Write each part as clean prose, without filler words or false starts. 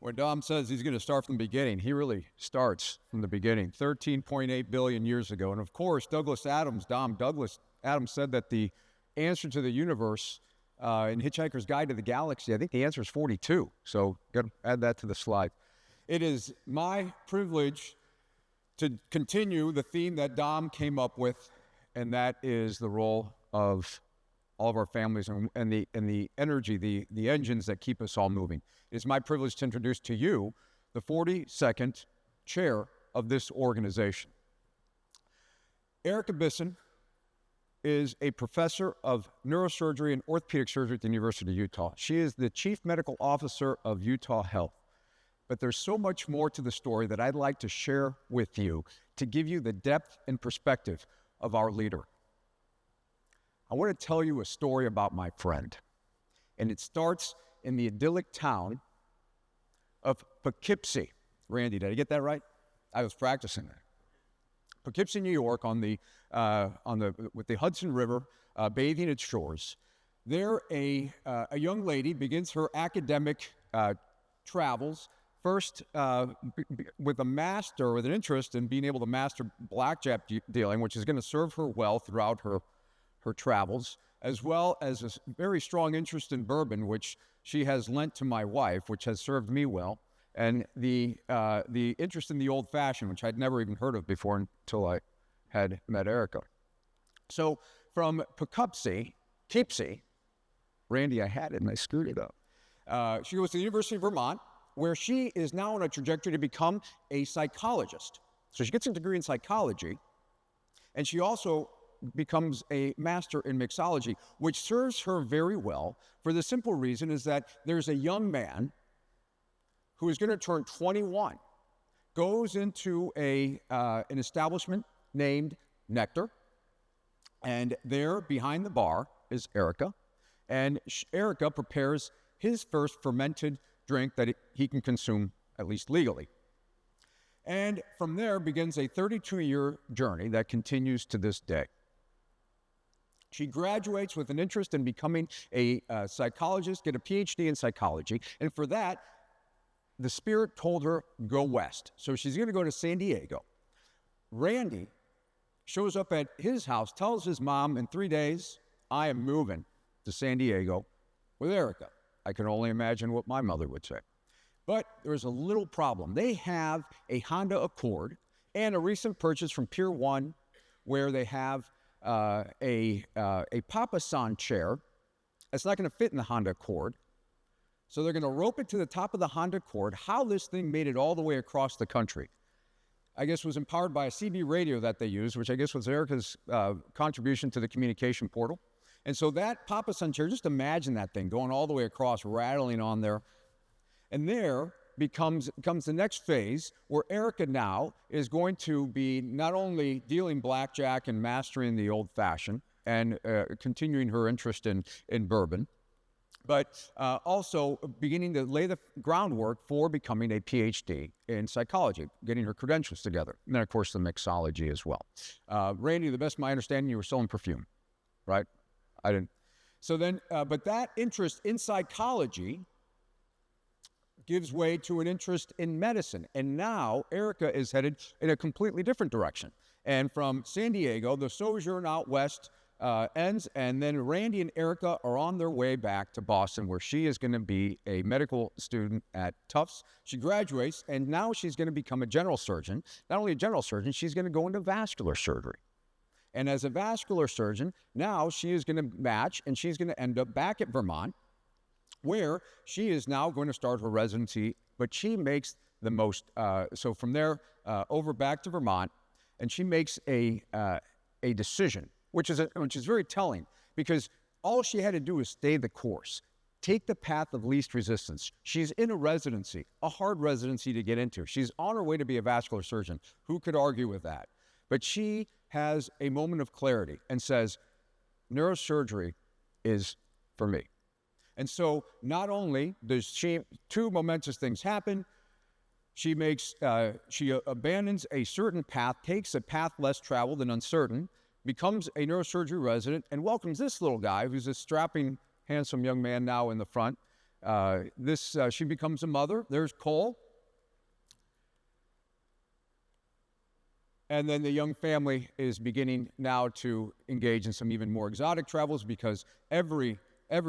When Dom says he's going to start from the beginning, he really starts from the beginning, 13.8 billion years ago. And of course, Douglas Adams said that the answer to the universe in Hitchhiker's Guide to the Galaxy, I think the answer is 42. So got to add that to the slide. It is my privilege to continue the theme that Dom came up with, and that is the role of all of our families and the energy, the engines that keep us all moving. It's my privilege to introduce to you the 42nd chair of this organization. Erica Bisson is a professor of neurosurgery and orthopedic surgery at the University of Utah. She is the chief medical officer of Utah Health. But there's so much more to the story that I'd like to share with you to give you the depth and perspective of our leader. I want to tell you a story about my friend, and it starts in the idyllic town of Poughkeepsie. Randy, did I get that right? I was practicing that. Poughkeepsie, New York, with the Hudson River bathing its shores. There, a young lady begins her academic travels. First, with an interest in being able to master blackjack dealing, which is going to serve her well throughout her travels, as well as a very strong interest in bourbon, which she has lent to my wife, which has served me well, and the interest in the old-fashioned, which I'd never even heard of before until I had met Erica. So from Poughkeepsie, Randy, I had it and I screwed it up. She goes to the University of Vermont, where she is now on a trajectory to become a psychologist. So she gets a degree in psychology, and she also becomes a master in mixology, which serves her very well for the simple reason is that there's a young man who is going to turn 21, goes into an establishment named Nectar, and there behind the bar is Erica, and Erica prepares his first fermented drink that he can consume, at least legally. And from there begins a 32-year journey that continues to this day. She graduates with an interest in becoming a psychologist, get a PhD in psychology, and for that, the spirit told her, go west. So she's going to go to San Diego. Randy shows up at his house, tells his mom, in 3 days, I am moving to San Diego with Erica. I can only imagine what my mother would say. But there's a little problem. They have a Honda Accord and a recent purchase from Pier 1 where they have a Bisson chair that's not going to fit in the Honda Accord. So they're going to rope it to the top of the Honda Accord. How this thing made it all the way across the country, I guess, was empowered by a CB radio that they used, which I guess was Erica's contribution to the communication portal. And so that Bisson chair, just imagine that thing going all the way across, rattling on there. And there comes the next phase where Erica now is going to be not only dealing blackjack and mastering the old-fashioned and continuing her interest in bourbon, but also beginning to lay the groundwork for becoming a PhD in psychology, getting her credentials together. And then, of course, the mixology as well. Randy, to the best of my understanding, you were selling perfume, right? I didn't. So then, but that interest in psychology gives way to an interest in medicine. And now Erica is headed in a completely different direction. And from San Diego, the sojourn out west ends, and then Randy and Erica are on their way back to Boston, where she is going to be a medical student at Tufts. She graduates, and now she's going to become a general surgeon. Not only a general surgeon, she's going to go into vascular surgery. And as a vascular surgeon, now she is going to match, and she's going to end up back at Vermont, where she is now going to start her residency, but she makes the most, so from there over back to Vermont, and she makes a decision, which is very telling, because all she had to do is stay the course, take the path of least resistance. She's in a residency, a hard residency to get into. She's on her way to be a vascular surgeon. Who could argue with that? But she has a moment of clarity and says, neurosurgery is for me. And so not only does two momentous things happen, she abandons a certain path, takes a path less traveled and uncertain, becomes a neurosurgery resident, and welcomes this little guy who's a strapping, handsome young man now in the front, She becomes a mother. There's Cole. And then the young family is beginning now to engage in some even more exotic travels, because every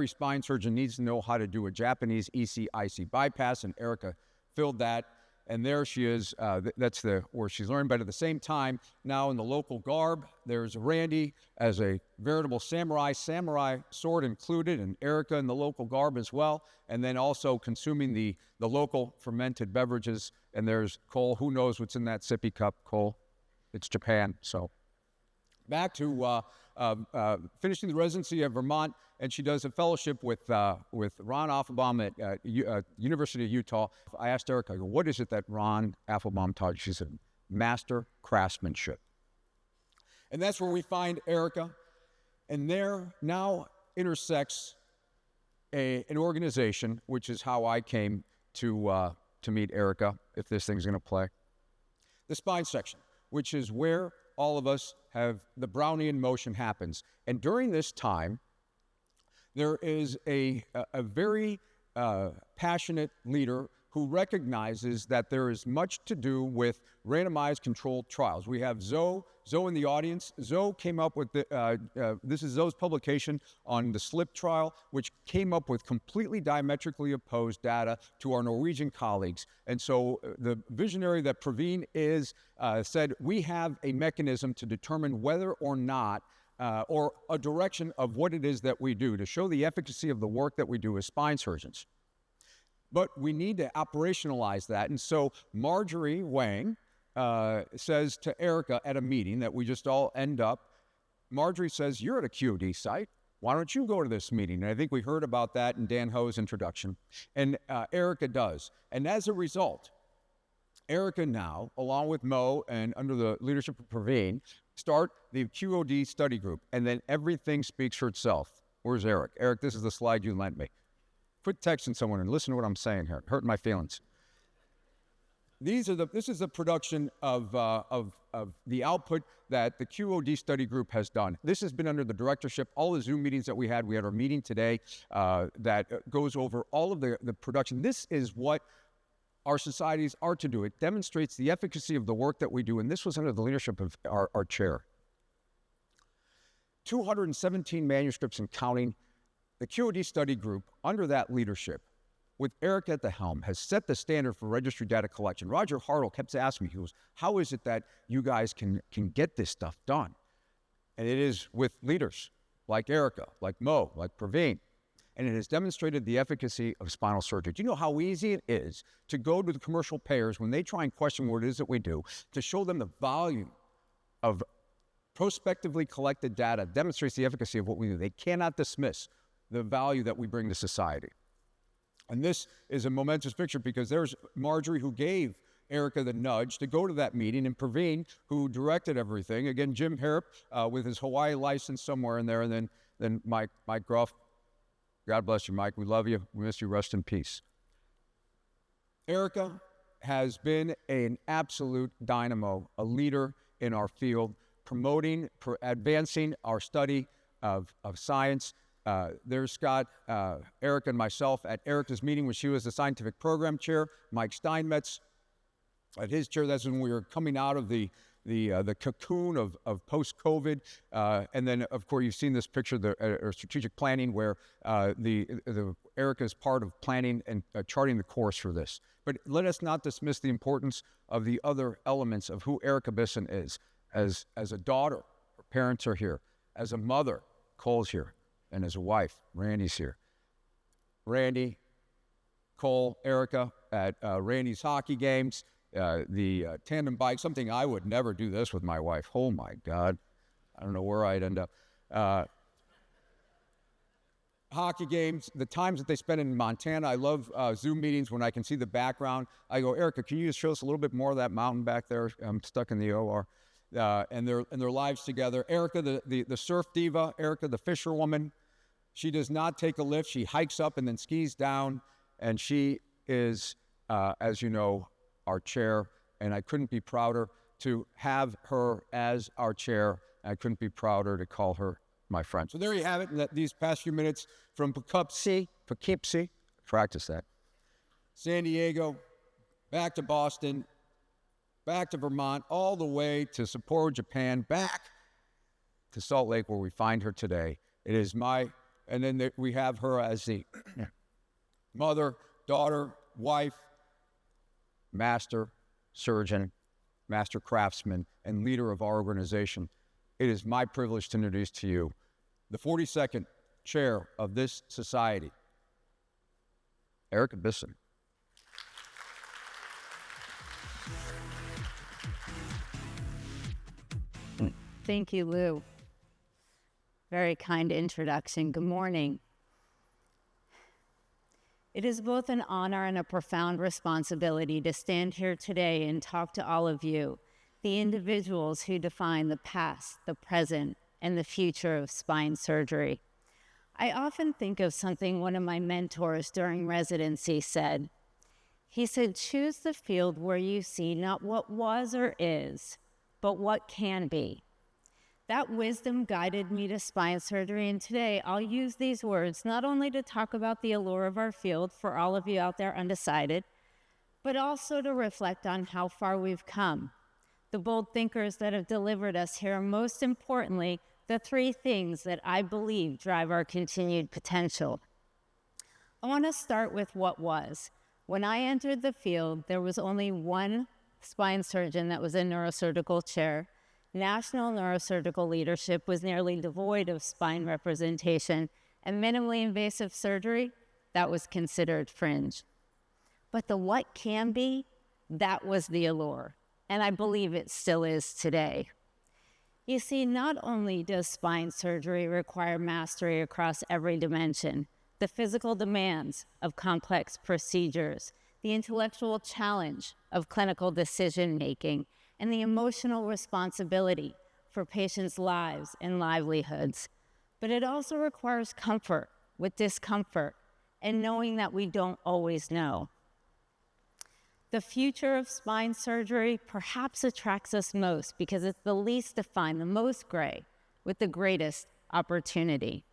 spine surgeon needs to know how to do a Japanese EC-IC bypass, and Erica filled that. And there she is. That's where she's learned. But at the same time, now in the local garb, there's Randy as a veritable samurai sword included, and Erica in the local garb as well. And then also consuming the local fermented beverages. And there's Cole. Who knows what's in that sippy cup, Cole? It's Japan. So back to finishing the residency at Vermont, and she does a fellowship with Ron Affelbaum at University of Utah. I asked Erica, I go, what is it that Ron Affelbaum taught you? She said, master craftsmanship. And that's where we find Erica, and there now intersects an organization, which is how I came to meet Erica, if this thing's going to play. The spine section, which is where all of us have the Brownian motion happens. And during this time, there is a very passionate leader who recognizes that there is much to do with randomized controlled trials. We have Zoe in the audience. Zoe came up with this is Zoe's publication on the SLIP trial, which came up with completely diametrically opposed data to our Norwegian colleagues. And so the visionary that Praveen is said, we have a mechanism to determine whether or not or a direction of what it is that we do to show the efficacy of the work that we do as spine surgeons. But we need to operationalize that. And so Marjorie Wang says to Erica at a meeting that we just all end up, Marjorie says, you're at a QOD site. Why don't you go to this meeting? And I think we heard about that in Dan Ho's introduction. And Erica does. And as a result, Erica now, along with Mo and under the leadership of Praveen, start the QOD study group. And then everything speaks for itself. Where's Eric? Eric, this is the slide you lent me. Quit texting someone and listen to what I'm saying here. Hurting my feelings. This is the production of the output that the QOD study group has done. This has been under the directorship, all the Zoom meetings that we had. We had our meeting today that goes over all of the production. This is what our societies are to do. It demonstrates the efficacy of the work that we do, and this was under the leadership of our chair. 217 manuscripts and counting. The QOD study group, under that leadership, with Eric at the helm, has set the standard for registry data collection. Roger Hartle kept asking me, he goes, how is it that you guys can get this stuff done? And it is with leaders like Erica, like Mo, like Praveen. And it has demonstrated the efficacy of spinal surgery. Do you know how easy it is to go to the commercial payers when they try and question what it is that we do, to show them the volume of prospectively collected data demonstrates the efficacy of what we do. They cannot dismiss the value that we bring to society. And this is a momentous picture because there's Marjorie, who gave Erica the nudge to go to that meeting, and Praveen, who directed everything. Again, Jim Harrop with his Hawaii license somewhere in there, and then Mike Gruff. God bless you, Mike. We love you. We miss you. Rest in peace. Erica has been an absolute dynamo, a leader in our field, promoting, advancing our study of science. There's Scott, Eric, and myself at Erica's meeting when she was the scientific program chair. Mike Steinmetz at his chair. That's when we were coming out of the cocoon of post-COVID. And then, of course, you've seen this picture, the strategic planning, where Erica is part of planning and charting the course for this. But let us not dismiss the importance of the other elements of who Erica Bisson is. As a daughter, her parents are here. As a mother, Cole's here. And as a wife, Randy's here. Randy, Cole, Erica at Randy's hockey games, the tandem bike, something I would never do this with my wife. Oh my God. I don't know where I'd end up. Hockey games, the times that they spend in Montana. I love Zoom meetings when I can see the background. I go, Erica, can you just show us a little bit more of that mountain back there? I'm stuck in the OR. And their lives together. Erica, the surf diva. Erica, the fisherwoman. She does not take a lift. She hikes up and then skis down. And she is, as you know, our chair. And I couldn't be prouder to have her as our chair. I couldn't be prouder to call her my friend. So there you have it. These past few minutes from Poughkeepsie, Practice that. San Diego, back to Boston, back to Vermont, all the way to Sapporo, Japan, back to Salt Lake, where we find her today. It is and then we have her as the mother, daughter, wife, master surgeon, master craftsman, and leader of our organization. It is my privilege to introduce to you the 42nd chair of this society, Erica Bisson. Thank you, Lou. Very kind introduction. Good morning. It is both an honor and a profound responsibility to stand here today and talk to all of you, the individuals who define the past, the present, and the future of spine surgery. I often think of something one of my mentors during residency said. He said, choose the field where you see not what was or is, but what can be. That wisdom guided me to spine surgery, and today I'll use these words not only to talk about the allure of our field for all of you out there undecided, but also to reflect on how far we've come, the bold thinkers that have delivered us here, and most importantly, the three things that I believe drive our continued potential. I want to start with what was. When I entered the field, there was only one spine surgeon that was in neurosurgical chair. National neurosurgical leadership was nearly devoid of spine representation, and minimally invasive surgery, that was considered fringe. But the what can be, that was the allure, and I believe it still is today. You see, not only does spine surgery require mastery across every dimension, the physical demands of complex procedures, the intellectual challenge of clinical decision-making, and the emotional responsibility for patients' lives and livelihoods. But it also requires comfort with discomfort and knowing that we don't always know. The future of spine surgery perhaps attracts us most because it's the least defined, the most gray, with the greatest opportunity.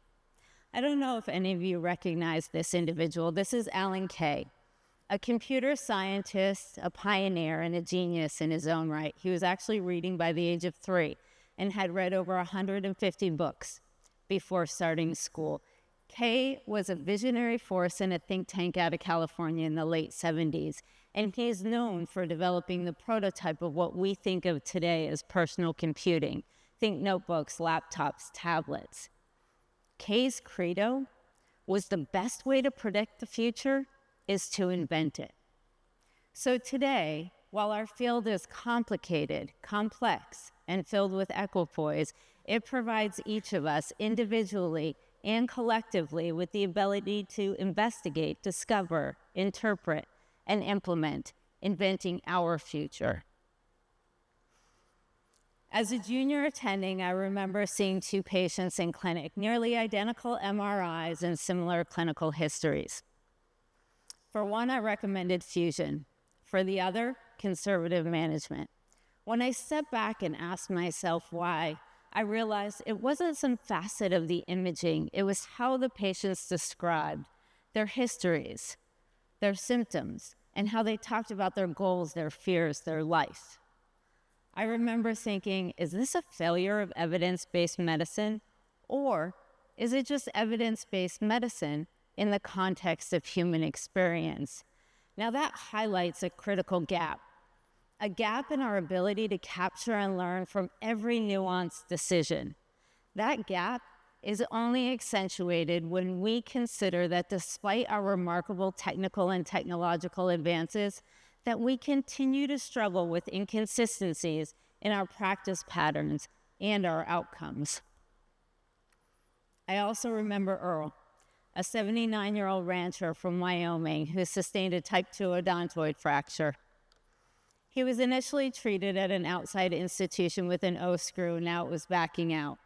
I don't know if any of you recognize this individual. This is Alan Kay, a computer scientist, a pioneer, and a genius in his own right. He was actually reading by the age of 3 and had read over 150 books before starting school. Kay was a visionary force in a think tank out of California in the late 70s, and he is known for developing the prototype of what we think of today as personal computing. Think notebooks, laptops, tablets. Kay's credo was the best way to predict the future is to invent it. So today, while our field is complicated, complex, and filled with equipoise, it provides each of us individually and collectively with the ability to investigate, discover, interpret, and implement, inventing our future. As a junior attending, I remember seeing 2 patients in clinic, nearly identical MRIs and similar clinical histories. For one, I recommended fusion. For the other, conservative management. When I stepped back and asked myself why, I realized it wasn't some facet of the imaging, it was how the patients described their histories, their symptoms, and how they talked about their goals, their fears, their life. I remember thinking, is this a failure of evidence-based medicine, or is it just evidence-based medicine in the context of human experience? Now that highlights a critical gap in our ability to capture and learn from every nuanced decision. That gap is only accentuated when we consider that despite our remarkable technical and technological advances, that we continue to struggle with inconsistencies in our practice patterns and our outcomes. I also remember Earl, a 79-year-old rancher from Wyoming who sustained a type 2 odontoid fracture. He was initially treated at an outside institution with an O-screw, now it was backing out.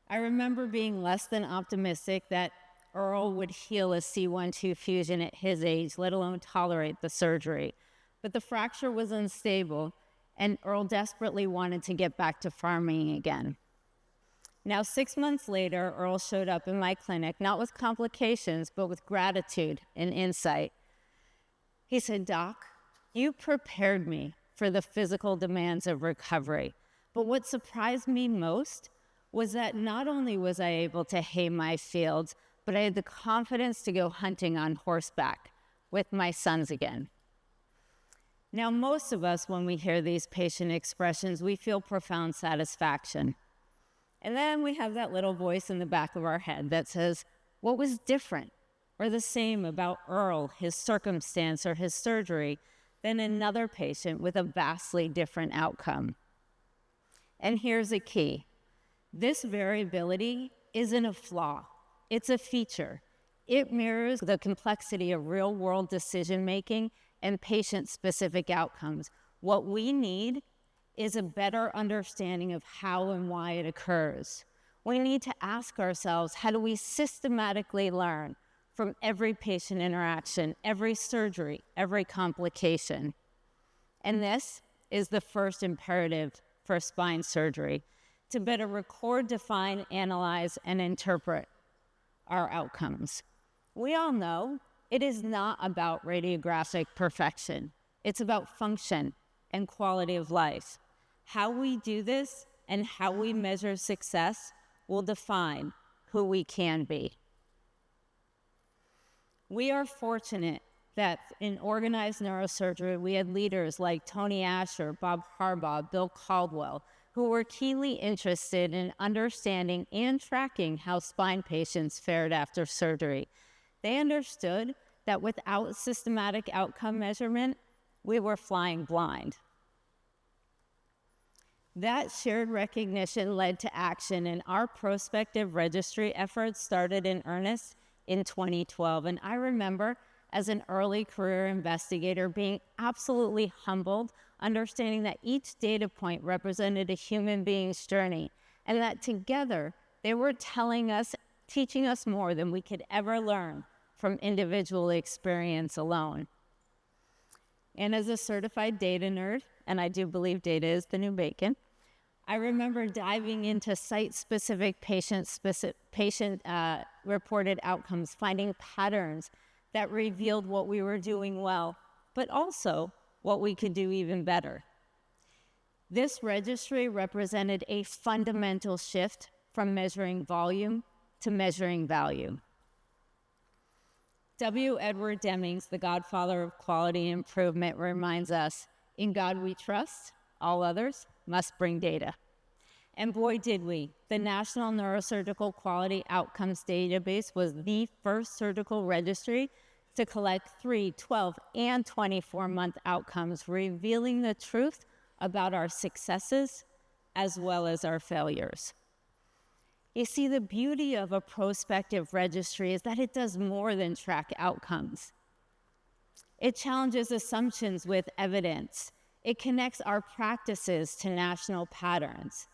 I remember being less than optimistic that Earl would heal a C1-2 fusion at his age, let alone tolerate the surgery. But the fracture was unstable, and Earl desperately wanted to get back to farming again. Now, 6 months later, Earl showed up in my clinic, not with complications, but with gratitude and insight. He said, "Doc, you prepared me for the physical demands of recovery. But what surprised me most was that not only was I able to hay my fields, but I had the confidence to go hunting on horseback with my sons again." Now, most of us, when we hear these patient expressions, we feel profound satisfaction. And then we have that little voice in the back of our head that says, what was different or the same about Earl, his circumstance, or his surgery than another patient with a vastly different outcome? And here's a key. This variability isn't a flaw. It's a feature. It mirrors the complexity of real-world decision-making and patient-specific outcomes. What we need is a better understanding of how and why it occurs. We need to ask ourselves, how do we systematically learn from every patient interaction, every surgery, every complication? And this is the first imperative for spine surgery, to better record, define, analyze, and interpret our outcomes. We all know it is not about radiographic perfection. It's about function and quality of life. How we do this and how we measure success will define who we can be. We are fortunate that in organized neurosurgery, we had leaders like Tony Asher, Bob Harbaugh, Bill Caldwell, who were keenly interested in understanding and tracking how spine patients fared after surgery. They understood that without systematic outcome measurement, we were flying blind. That shared recognition led to action, and our prospective registry efforts started in earnest in 2012. And I remember, as an early career investigator, being absolutely humbled, understanding that each data point represented a human being's journey, and that together they were teaching us more than we could ever learn from individual experience alone. And as a certified data nerd, and I do believe data is the new bacon, I remember diving into site-specific patient-reported outcomes, finding patterns that revealed what we were doing well, but also what we could do even better. This registry represented a fundamental shift from measuring volume to measuring value. W. Edward Demings, the godfather of quality improvement, reminds us, in God we trust, all others must bring data. And boy, did we. The National Neurosurgical Quality Outcomes Database was the first surgical registry to collect 3, 12, and 24-month outcomes, revealing the truth about our successes as well as our failures. You see, the beauty of a prospective registry is that it does more than track outcomes. It challenges assumptions with evidence. It connects our practices to national patterns.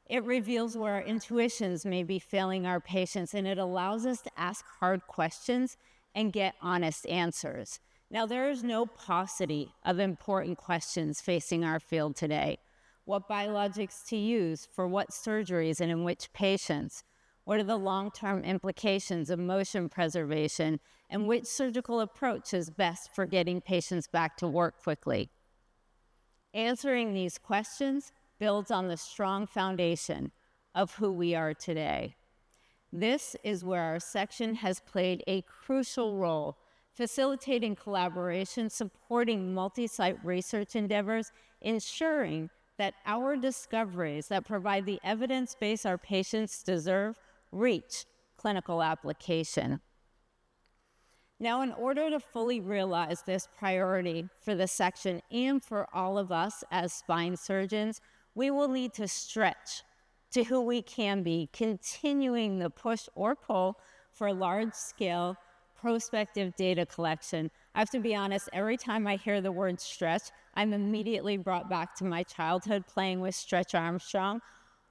It reveals where our intuitions may be failing our patients, and it allows us to ask hard questions and get honest answers. Now, there is no paucity of important questions facing our field today. What biologics to use for what surgeries and in which patients? What are the long-term implications of motion preservation? And which surgical approach is best for getting patients back to work quickly? Answering these questions builds on the strong foundation of who we are today. This is where our section has played a crucial role, facilitating collaboration, supporting multi-site research endeavors, ensuring that our discoveries that provide the evidence base our patients deserve reach clinical application. Now, in order to fully realize this priority for the section and for all of us as spine surgeons, we will need to stretch to who we can be, continuing the push or pull for large-scale prospective data collection. I have to be honest, every time I hear the word stretch, I'm immediately brought back to my childhood playing with Stretch Armstrong,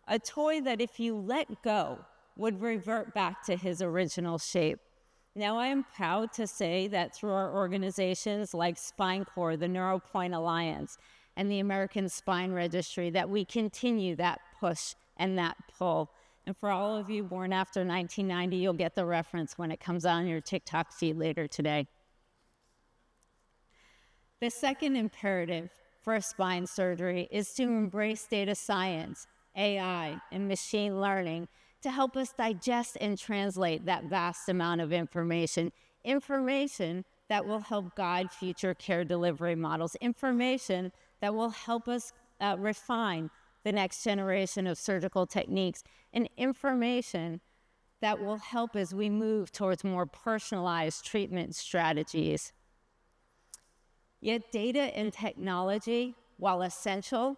a toy that if you let go would revert back to his original shape. Now, I am proud to say that through our organizations like SpineCorps, the NeuroPoint Alliance, and the American Spine Registry, that we continue that push and that pull. And for all of you born after 1990, you'll get the reference when it comes on your TikTok feed later today. The second imperative for spine surgery is to embrace data science, AI, and machine learning to help us digest and translate that vast amount of information that will help guide future care delivery models, information that will help us refine the next generation of surgical techniques, and information that will help as we move towards more personalized treatment strategies. Yet data and technology, while essential,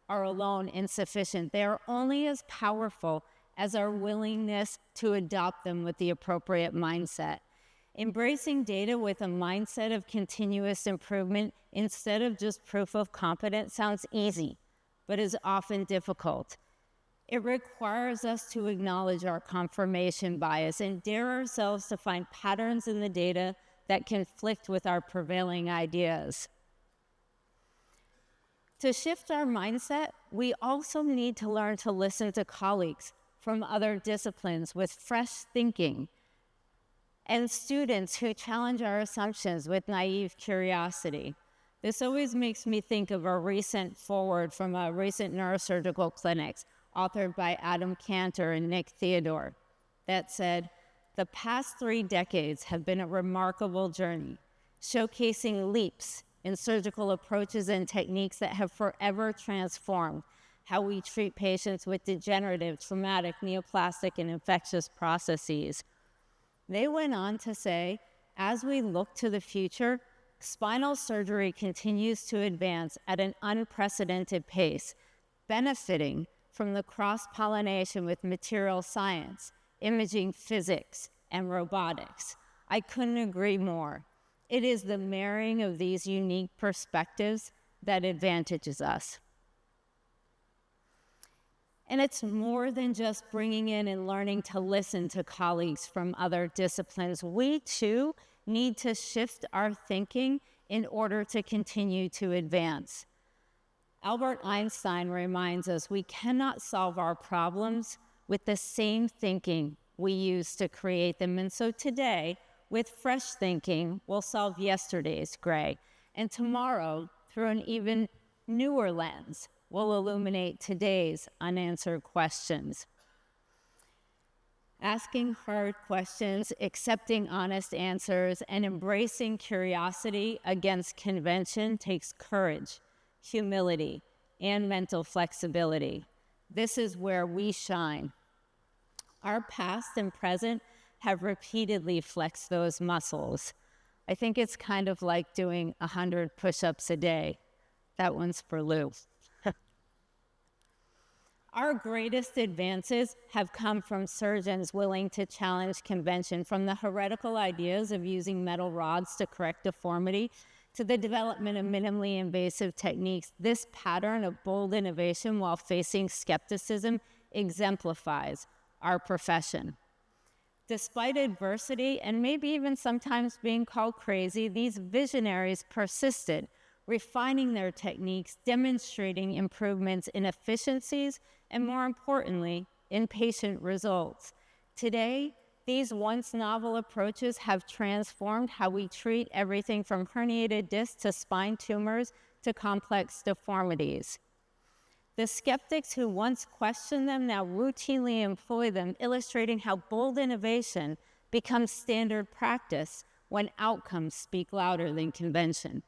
are alone insufficient. They are only as powerful as our willingness to adopt them with the appropriate mindset. Embracing data with a mindset of continuous improvement instead of just proof of competence sounds easy, but is often difficult. It requires us to acknowledge our confirmation bias and dare ourselves to find patterns in the data that conflict with our prevailing ideas. To shift our mindset, we also need to learn to listen to colleagues from other disciplines with fresh thinking and students who challenge our assumptions with naive curiosity. This always makes me think of a recent foreword from a recent neurosurgical clinics authored by Adam Cantor and Nick Theodore that said, "The past 3 decades have been a remarkable journey, showcasing leaps in surgical approaches and techniques that have forever transformed how we treat patients with degenerative, traumatic, neoplastic, and infectious processes." They went on to say, as we look to the future, spinal surgery continues to advance at an unprecedented pace, benefiting from the cross-pollination with material science, imaging physics, and robotics. I couldn't agree more. It is the marrying of these unique perspectives that advantages us. And it's more than just bringing in and learning to listen to colleagues from other disciplines. We, too, need to shift our thinking in order to continue to advance. Albert Einstein reminds us we cannot solve our problems with the same thinking we used to create them. And so today, with fresh thinking, we'll solve yesterday's gray. And tomorrow, through an even newer lens, we'll illuminate today's unanswered questions. Asking hard questions, accepting honest answers, and embracing curiosity against convention takes courage, humility, and mental flexibility. This is where we shine. Our past and present have repeatedly flexed those muscles. I think it's kind of like doing 100 push-ups a day. That one's for Lou. Our greatest advances have come from surgeons willing to challenge convention, from the heretical ideas of using metal rods to correct deformity to the development of minimally invasive techniques. This pattern of bold innovation while facing skepticism exemplifies our profession. Despite adversity and maybe even sometimes being called crazy, these visionaries persisted, refining their techniques, demonstrating improvements in efficiencies, and more importantly, in patient results. Today, these once novel approaches have transformed how we treat everything from herniated discs to spine tumors to complex deformities. The skeptics who once questioned them now routinely employ them, illustrating how bold innovation becomes standard practice when outcomes speak louder than convention.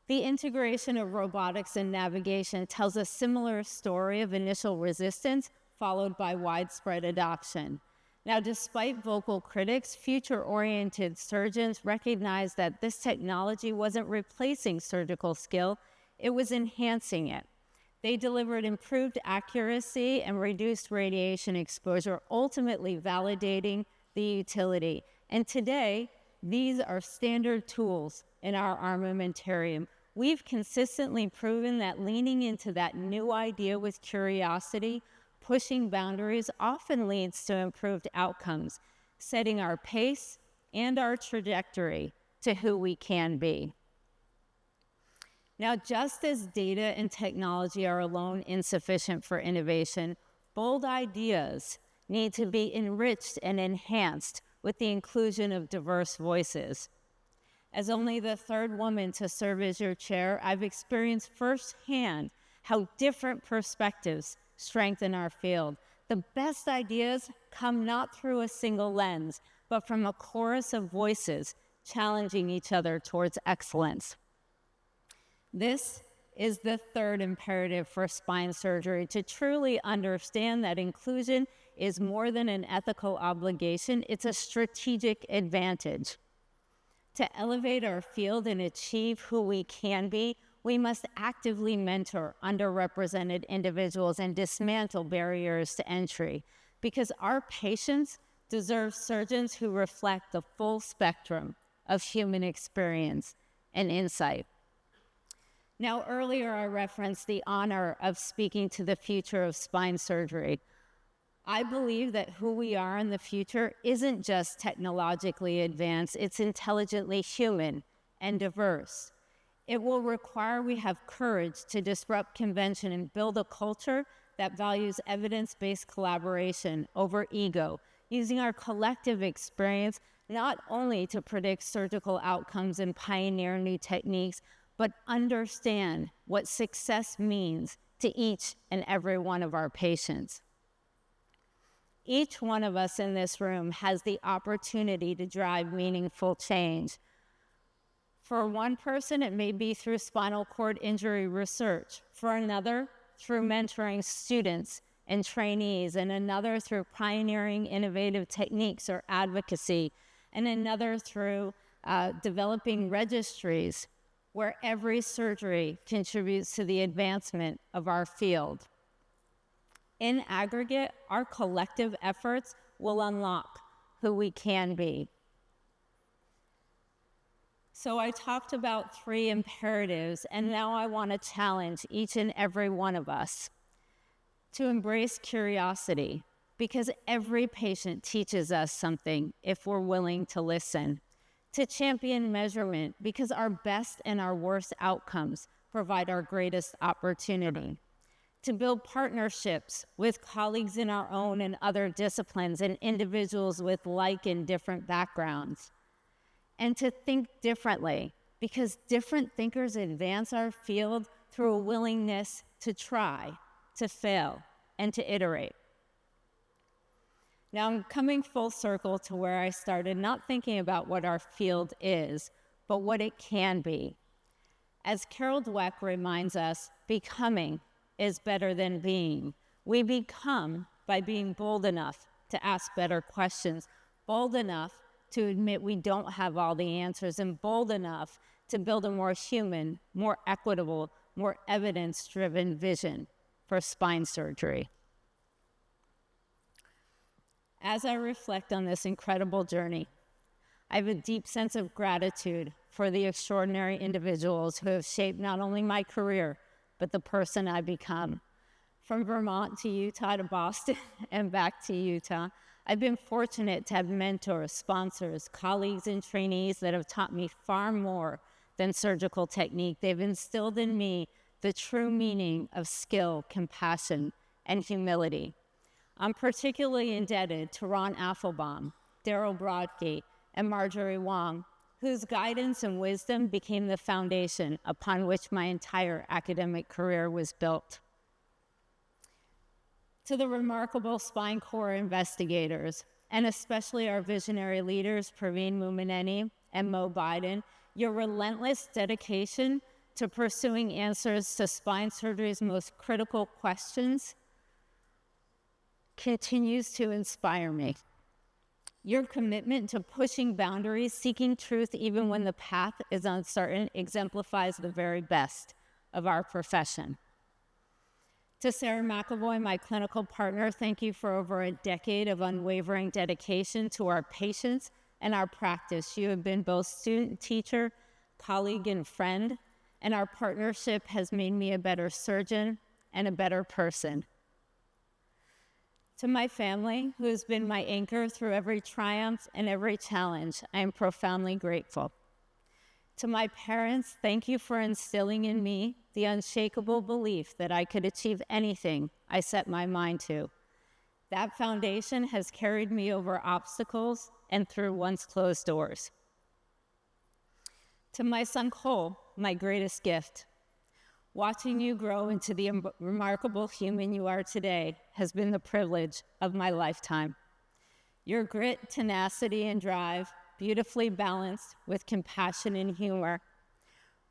The integration of robotics and navigation tells a similar story of initial resistance followed by widespread adoption. Now, despite vocal critics, future-oriented surgeons recognized that this technology wasn't replacing surgical skill, it was enhancing it. They delivered improved accuracy and reduced radiation exposure, ultimately validating the utility. And today, these are standard tools in our armamentarium. We've consistently proven that leaning into that new idea with curiosity, pushing boundaries, often leads to improved outcomes, setting our pace and our trajectory to who we can be. Now, just as data and technology are alone insufficient for innovation, Bold ideas need to be enriched and enhanced with the inclusion of diverse voices. As only the third woman to serve as your chair, I've experienced firsthand how different perspectives strengthen our field. The best ideas come not through a single lens, but from a chorus of voices challenging each other towards excellence. This is the third imperative for spine surgery, to truly understand that inclusion is more than an ethical obligation, it's a strategic advantage. To elevate our field and achieve who we can be, we must actively mentor underrepresented individuals and dismantle barriers to entry, because our patients deserve surgeons who reflect the full spectrum of human experience and insight. Now, earlier I referenced the honor of speaking to the future of spine surgery. I believe that who we are in the future isn't just technologically advanced, it's intelligently human and diverse. It will require we have courage to disrupt convention and build a culture that values evidence-based collaboration over ego, using our collective experience not only to predict surgical outcomes and pioneer new techniques, but understand what success means to each and every one of our patients. Each one of us in this room has the opportunity to drive meaningful change. For one person, it may be through spinal cord injury research. For another, through mentoring students and trainees, and another through pioneering innovative techniques or advocacy, and another through developing registries where every surgery contributes to the advancement of our field. In aggregate, our collective efforts will unlock who we can be. So I talked about 3 imperatives, and now I want to challenge each and every one of us to embrace curiosity, because every patient teaches us something if we're willing to listen. To champion measurement, because our best and our worst outcomes provide our greatest opportunity. To build partnerships with colleagues in our own and other disciplines and individuals with like and different backgrounds. And to think differently, because different thinkers advance our field through a willingness to try, to fail, and to iterate. Now I'm coming full circle to where I started, not thinking about what our field is, but what it can be. As Carol Dweck reminds us, becoming is better than being. We become by being bold enough to ask better questions, bold enough to admit we don't have all the answers, and bold enough to build a more human, more equitable, more evidence-driven vision for spine surgery. As I reflect on this incredible journey, I have a deep sense of gratitude for the extraordinary individuals who have shaped not only my career, but the person I become. From Vermont to Utah to Boston and back to Utah, I've been fortunate to have mentors, sponsors, colleagues, and trainees that have taught me far more than surgical technique. They've instilled in me the true meaning of skill, compassion, and humility. I'm particularly indebted to Ron Affelbaum, Daryl Brodke, and Marjorie Wong, whose guidance and wisdom became the foundation upon which my entire academic career was built. To the remarkable spine core investigators, and especially our visionary leaders, Praveen Mumineni and Mo Biden, your relentless dedication to pursuing answers to spine surgery's most critical questions continues to inspire me. Your commitment to pushing boundaries, seeking truth even when the path is uncertain, exemplifies the very best of our profession. To Sarah McAvoy, my clinical partner, thank you for over a decade of unwavering dedication to our patients and our practice. You have been both student, teacher, colleague, and friend, and our partnership has made me a better surgeon and a better person. To my family, who has been my anchor through every triumph and every challenge, I am profoundly grateful. To my parents, thank you for instilling in me the unshakable belief that I could achieve anything I set my mind to. That foundation has carried me over obstacles and through once closed doors. To my son Cole, my greatest gift, watching you grow into the remarkable human you are today has been the privilege of my lifetime. Your grit, tenacity, and drive, beautifully balanced with compassion and humor,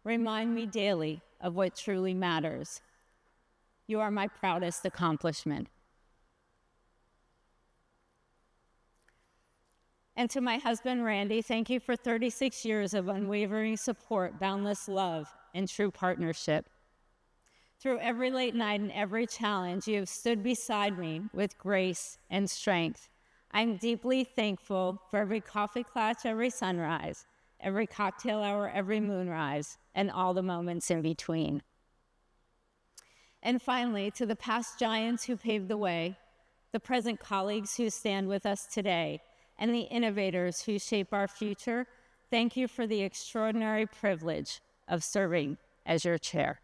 remind me daily of what truly matters. You are my proudest accomplishment. And to my husband, Randy, thank you for 36 years of unwavering support, boundless love, and true partnership. Through every late night and every challenge, you have stood beside me with grace and strength. I'm deeply thankful for every coffee clutch, every sunrise, every cocktail hour, every moonrise, and all the moments in between. And finally, to the past giants who paved the way, the present colleagues who stand with us today, and the innovators who shape our future, thank you for the extraordinary privilege of serving as your chair.